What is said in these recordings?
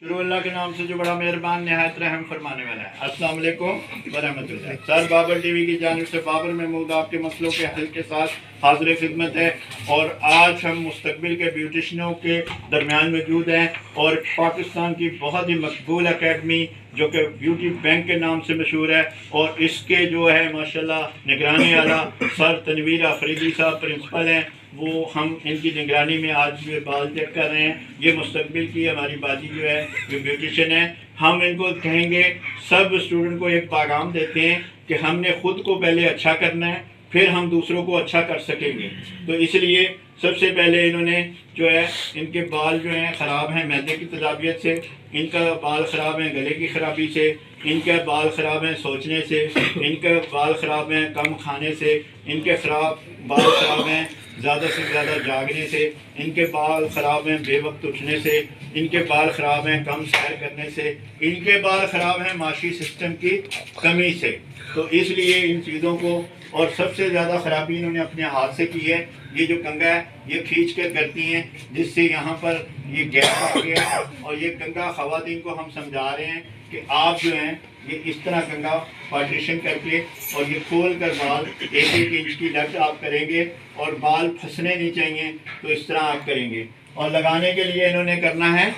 शुरू अल्लाह के नाम से जो बड़ा मेहरबान निहायत रहम फरमाने वाला है। अस्सलाम वालेकुम वरहमतुल्लाह। सरबाबरटीवी की जानिब से बाबर महमूद आपके मसलों के हल के साथ हाजिर खिदमत है। और आज हम मुस्तकबिल के ब्यूटिशनों के दरमियान मौजूद हैं और पाकिस्तान की बहुत ही मकबूल अकेडमी जो कि ब्यूटी बैंक के नाम से मशहूर है और इसके जो है माशाल्लाह निगरानी वाला सर तनवीर अफरीदी साहब प्रिंसिपल हैं। वो हम इनकी निगरानी में आज ये बाल चेक कर रहे हैं। ये मुस्तकबिल की हमारी बाजी जो है जो ब्यूटिशियन है, हम इनको कहेंगे, सब स्टूडेंट को एक पैगाम देते हैं कि हमने ख़ुद को पहले अच्छा करना है, फिर हम दूसरों को अच्छा कर सकेंगे। तो इसलिए सबसे पहले इन्होंने जो है इनके बाल जो हैं ख़राब हैं मैदे की तजाबियत से, इनका बाल ख़राब हैं गले की ख़राबी से, इनके बाल ख़राब हैं सोचने से, इनके बाल ख़राब हैं कम खाने से, इनके बाल ख़राब हैं ज़्यादा से ज़्यादा जागने से, इनके बाल ख़राब हैं बेवक्त उठने से, इनके बाल ख़राब हैं कम सैर करने से, इनके बाल ख़राब हैं माशी सिस्टम की कमी से। तो इसलिए इन चीज़ों को, और सबसे ज़्यादा ख़राबी इन्होंने अपने हाथ से की है। ये जो कंघा है ये खींच कर करती हैं जिससे यहाँ पर ये गैप आ गया। और ये कंघा ख़वातीन को हम समझा रहे हैं कि आप जो हैं ये इस तरह कंघा पार्टीशन करके और ये खोल कर बाल 1-1 इंच की लट आप करेंगे और बाल फंसने नहीं चाहिए, तो इस तरह आप करेंगे। और लगाने के लिए इन्होंने करना है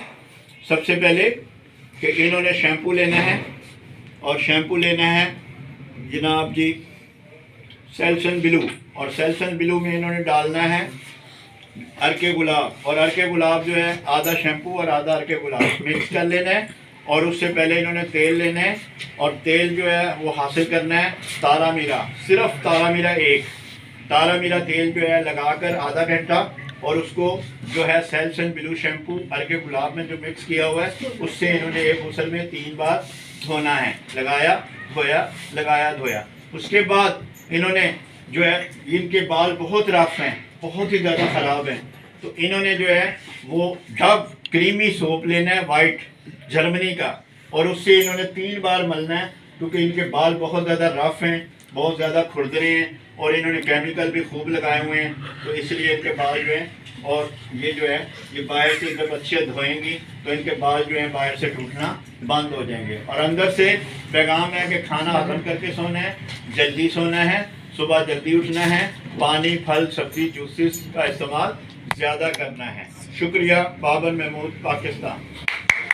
सबसे पहले कि इन्होंने शैम्पू लेना है, और शैम्पू लेना है जनाब जी सेल्सन ब्लू, और सेल्सन ब्लू में इन्होंने डालना है अर्के गुलाब, और अर्के गुलाब जो है आधा शैम्पू और आधा अर्के गुलाब मिक्स कर लेना है। और उससे पहले इन्होंने तेल लेना है, और तेल जो है वो हासिल करना है तारा मीरा, सिर्फ तारा मीरा एक तारा मीरा तेल जो है लगाकर आधा घंटा, और उसको जो है सेल्सन ब्लू शैम्पू अर्के गुलाब में जो मिक्स किया हुआ है उससे इन्होंने एक गुसल में 3 बार धोना है। लगाया धोया, लगाया धोया। उसके बाद इन्होंने जो है इनके बाल बहुत रफ हैं, बहुत ही ज़्यादा ख़राब हैं, तो इन्होंने जो है वो डब क्रीमी सोप लेना है वाइट जर्मनी का, और उससे इन्होंने 3 बार मलना है, क्योंकि इनके बाल बहुत ज़्यादा रफ हैं, बहुत ज़्यादा खुरदरे हैं, और इन्होंने केमिकल भी खूब लगाए हुए हैं। तो इसलिए इनके बाल जो हैं, और ये जो है ये बाहर से जब अच्छे धोएंगी तो इनके बाल जो हैं बाहर से टूटना बंद हो जाएंगे। और अंदर से पैगाम है कि खाना हजम करके सोना है, जल्दी सोना है, सुबह जल्दी उठना है, पानी फल सब्जी जूसेस का इस्तेमाल ज़्यादा करना है। शुक्रिया। बाबर महमूद, पाकिस्तान।